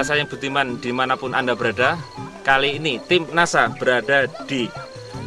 nasa yang budiman dimanapun Anda berada. Kali ini tim NASA berada di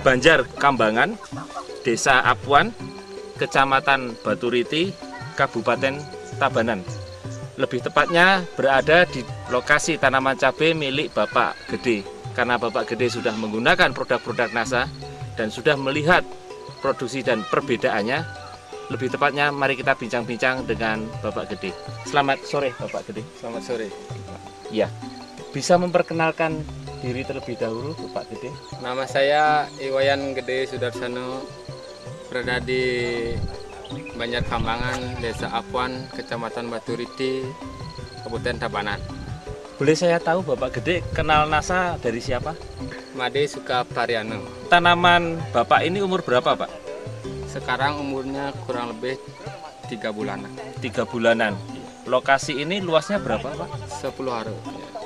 Banjar Kambangan, Desa Apuan, Kecamatan Baturiti, Kabupaten Tabanan. Lebih tepatnya berada di lokasi tanaman cabai milik Bapak Gede. Karena Bapak Gede sudah menggunakan produk-produk NASA dan sudah melihat produksi dan perbedaannya. Lebih tepatnya mari kita bincang-bincang dengan Bapak Gede. Selamat sore Bapak Gede. Selamat sore. Ya, bisa memperkenalkan diri terlebih dahulu Bapak Gede? Nama saya Iwayan Gede Sudarsano, berada di Banjar Kambangan, Desa Apuan, Kecamatan Baturiti, Kabupaten Tabanan. Boleh saya tahu Bapak Gede kenal NASA dari siapa? Made Sukapariano. Tanaman Bapak ini umur berapa Pak? Sekarang umurnya kurang lebih 3 bulanan. 3 bulanan. Lokasi ini luasnya berapa Pak? 10 hari.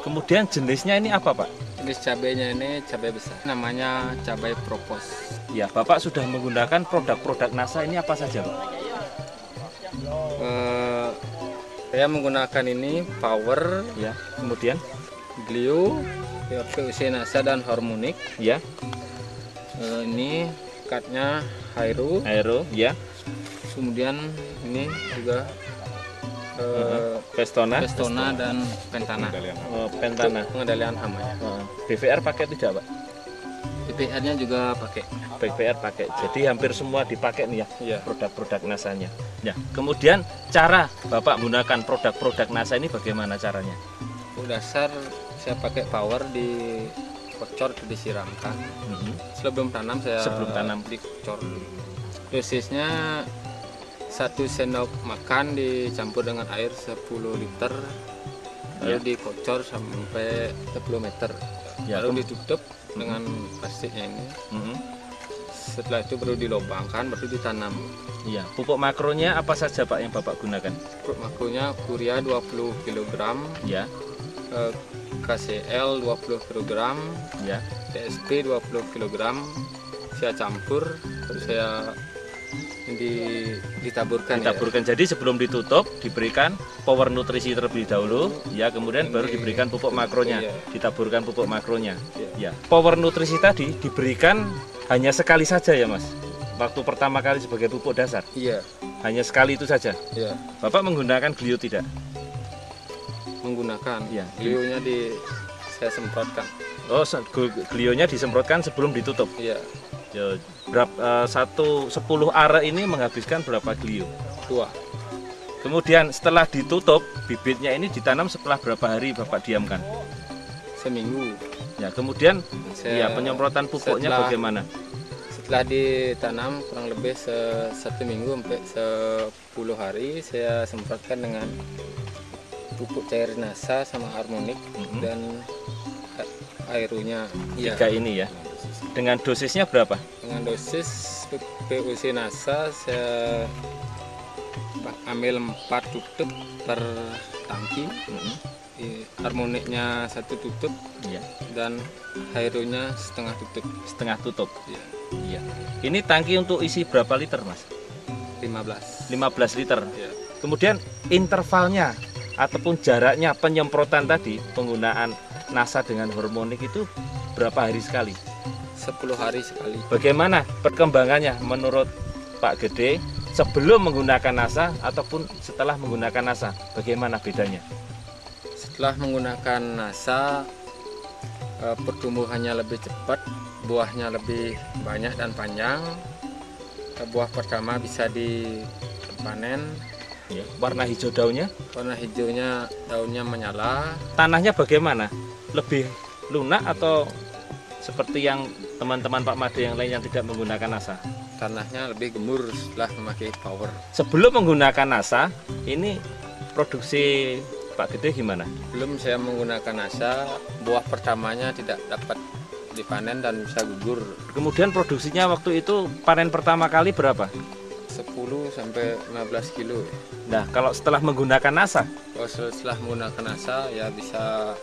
Kemudian jenisnya ini apa Pak? Jenis cabainya ini cabai besar, namanya cabai propos. Ya, Bapak sudah menggunakan produk-produk NASA ini apa saja Pak? Saya menggunakan ini Power, Ya, kemudian Glio, POC NASA dan Harmonic. ya, Ini cutnya Hairo. ya, Kemudian ini juga Pestona, dan Pentana. Pentana. Untuk pengendalian hamanya. BVR pakai tidak Pak? PPR-nya juga pakai. BVR pakai. Jadi hampir semua dipakai nih ya, Iya. produk-produk NASA-nya. Ya, kemudian cara Bapak menggunakan produk-produk NASA ini bagaimana caranya? Untuk dasar saya pakai Power di kocor disiramkan. Sebelum tanam dikocor. Dosisnya 1 sendok makan dicampur dengan air 10 liter, lalu dikocor sampai 10 meter, Ya, lalu ditutup dengan plastiknya ini. Setelah itu baru dilobangkan, baru ditanam. Iya, pupuk makronya apa saja Pak yang Bapak gunakan? Pupuk makronya Kuria 20 kg, Ya, KCL 20 kg, ya, TSP 20 kg. Saya campur, terus saya ditaburkan. Jadi sebelum ditutup diberikan power nutrisi terlebih dahulu, ya, kemudian baru diberikan pupuk makronya, ditaburkan pupuk makronya. Ya, power nutrisi tadi diberikan hanya sekali saja ya Mas? Waktu pertama kali sebagai pupuk dasar? Iya. Hanya sekali itu saja? Iya. Bapak menggunakan Glio tidak? Menggunakan. Ya. Glio-nya saya semprotkan. Oh, Glio-nya disemprotkan sebelum ditutup? Iya. Ya, berapa 10 are ini menghabiskan berapa Glio? 2. Kemudian setelah ditutup, bibitnya ini ditanam setelah berapa hari Bapak diamkan? Seminggu. Ya, kemudian penyemprotan pupuknya bagaimana? Setelah ditanam kurang lebih 1 minggu sampai 10 hari saya semprotkan dengan pupuk cair NASA sama Harmonic dan airunya. Tiga ini ya. Dengan dosisnya berapa? Dengan dosis POC NASA saya ambil 4 tutup per tangki. Harmoniknya 1 tutup, ya, dan Haironya setengah tutup. Setengah tutup. Ya. Iya. Ini tangki untuk isi berapa liter Mas? 15 liter. Ya. Kemudian intervalnya ataupun jaraknya penyemprotan tadi penggunaan NASA dengan Harmonic itu berapa hari sekali? 10 hari sekali. Bagaimana perkembangannya menurut Pak Gede sebelum menggunakan NASA ataupun setelah menggunakan NASA? Bagaimana bedanya? Setelah menggunakan NASA, pertumbuhannya lebih cepat, buahnya lebih banyak dan panjang. Buah pertama bisa dipanen. Ya. Warna hijau daunnya? Warna hijaunya daunnya menyala. Tanahnya bagaimana? Lebih lunak atau seperti yang teman-teman Pak Made yang lain yang tidak menggunakan NASA? Tanahnya lebih gembur setelah memakai Power. Sebelum menggunakan NASA, ini produksi Pak Gede gimana? Belum saya menggunakan NASA, buah pertamanya tidak dapat dipanen dan bisa gugur. Kemudian produksinya waktu itu panen pertama kali berapa? 10 sampai 15 kilo. Nah, kalau setelah menggunakan NASA? Kalau setelah menggunakan NASA ya bisa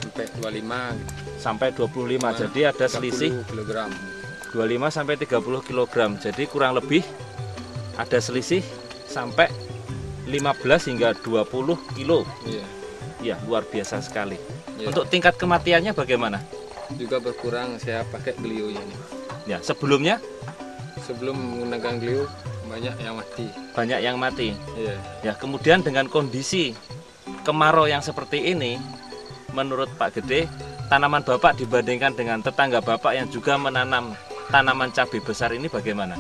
sampai 25 gitu. Sampai 25, jadi ada selisih kilogram. 25 sampai 30 kg. Jadi kurang lebih ada selisih sampai 15 hingga 20 kilo. Iya. Ya, luar biasa sekali. Ya. Untuk tingkat kematiannya bagaimana? Juga berkurang, saya pakai Glio ini. Ya, sebelumnya Sebelum menggunakan Glio banyak yang mati. banyak yang mati. Iya. Ya, kemudian dengan kondisi kemarau yang seperti ini, menurut Pak Gede, tanaman Bapak dibandingkan dengan tetangga Bapak yang juga menanam tanaman cabai besar ini bagaimana?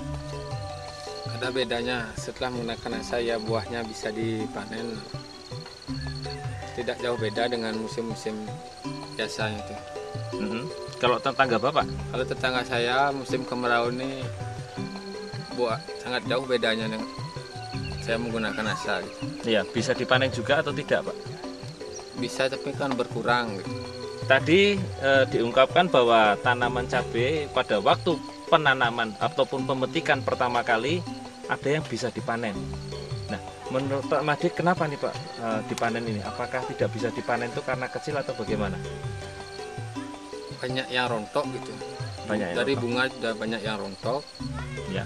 Ada bedanya, setelah menggunakan NASA ya buahnya bisa dipanen. Tidak jauh beda dengan musim-musim biasanya itu. Kalau tetangga Bapak? Kalau tetangga saya musim kemarau ini buah sangat jauh bedanya dengan saya menggunakan NASA. Gitu. Ya, bisa dipanen juga atau tidak, Pak? Bisa tapi kan berkurang. Gitu. Tadi diungkapkan bahwa tanaman cabai pada waktu penanaman ataupun pemetikan pertama kali ada yang bisa dipanen. Nah, menurut Pak Made kenapa nih Pak dipanen ini? Apakah tidak bisa dipanen itu karena kecil atau bagaimana? Banyak yang rontok gitu. Banyak yang Dari rontok. bunga sudah banyak yang rontok. Ya,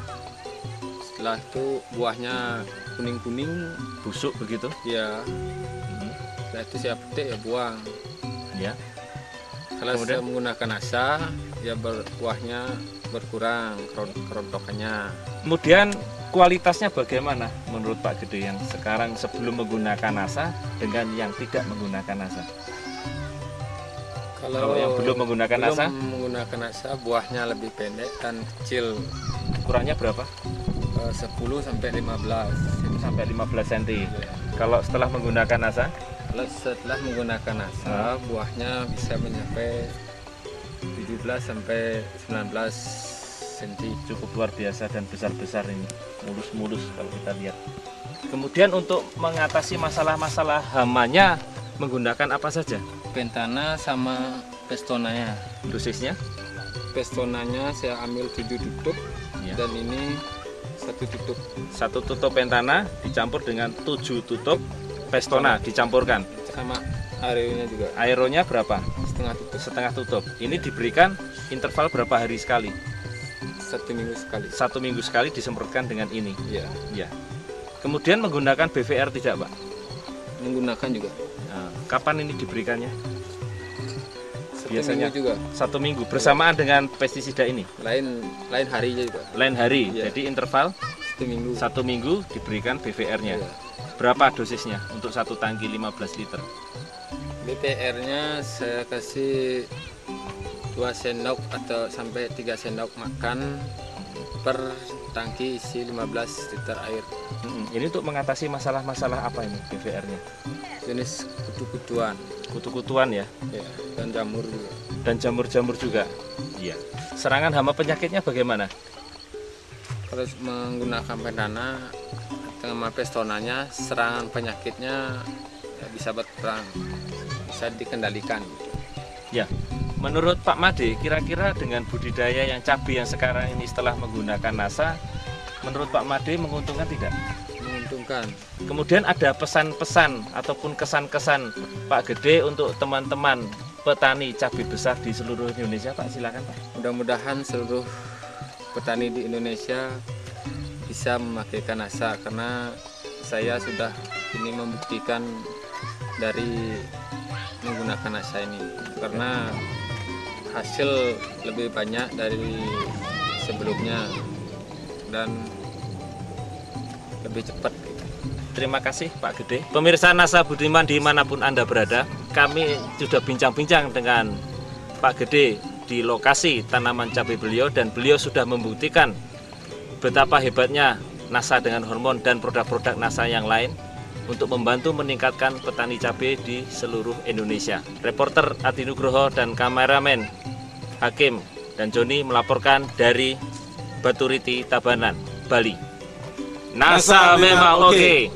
Setelah itu buahnya kuning-kuning, busuk begitu. ya. Mhm. Setelah itu saya petik ya buang. Ya, Kalau Kemudian? saya menggunakan NASA, ya buahnya berkurang kerontokannya. kemudian kualitasnya bagaimana menurut Pak Gede yang sekarang sebelum menggunakan NASA dengan yang tidak menggunakan NASA? Kalau yang belum menggunakan NASA? menggunakan NASA, buahnya lebih pendek dan kecil, Ukurannya berapa? 10 sampai 15. 10 sampai 15 cm. Kalau setelah menggunakan NASA? Kalau setelah menggunakan NASA, buahnya bisa mencapai 17 sampai 19 cm. Cukup luar biasa dan besar-besar ini, mulus-mulus kalau kita lihat. Kemudian untuk mengatasi masalah-masalah hamanya menggunakan apa saja? Pentana sama pestonanya. Dosisnya? Pestonanya saya ambil 7 tutup Ya. dan ini 1 tutup. 1 tutup pentana dicampur dengan 7 tutup pestona dicampurkan. Sama areonya juga Aeronya berapa? setengah tutup, Setengah tutup. Ini diberikan interval berapa hari sekali? 1 minggu sekali. 1 minggu sekali disemprotkan dengan ini. Ya, Ya. Kemudian menggunakan BVR tidak, Pak? menggunakan juga. Nah, kapan ini diberikannya? 1 Biasanya. minggu juga. 1 minggu bersamaan dengan pestisida ini. Lain harinya juga. Lain hari. Ya. Jadi interval 1 minggu. 1 minggu diberikan BVR-nya. Ya. Berapa dosisnya untuk 1 tangki 15 liter? BPR-nya saya kasih 2 sendok atau sampai 3 sendok makan per tangki isi 15 liter air. Ini untuk mengatasi masalah-masalah apa ini BVR-nya? Jenis kutu-kutuan, Kutu-kutuan ya, ya, dan jamur juga. dan jamur-jamur juga. Iya. Serangan hama penyakitnya bagaimana? Kalau menggunakan pendana sama pestonanya, serangan penyakitnya ya bisa berkurang, bisa dikendalikan. Ya. Menurut Pak Made, kira-kira dengan budidaya yang cabai yang sekarang ini setelah menggunakan NASA, menurut Pak Made menguntungkan tidak? Menguntungkan. Kemudian ada pesan-pesan ataupun kesan-kesan Pak Gede untuk teman-teman petani cabai besar di seluruh Indonesia, Pak, silakan Pak. Mudah-mudahan seluruh petani di Indonesia bisa memakaikan NASA, karena saya sudah ini membuktikan dari menggunakan NASA ini, karena hasil lebih banyak dari sebelumnya dan lebih cepat. Terima kasih Pak Gede. Pemirsa NASA Budiman dimanapun Anda berada, kami sudah bincang-bincang dengan Pak Gede di lokasi tanaman cabai beliau, dan beliau sudah membuktikan betapa hebatnya NASA dengan hormon dan produk-produk NASA yang lain untuk membantu meningkatkan petani cabai di seluruh Indonesia. Reporter Adi Nugroho dan kameramen Hakim dan Joni melaporkan dari Baturiti, Tabanan, Bali. NASA memang oke.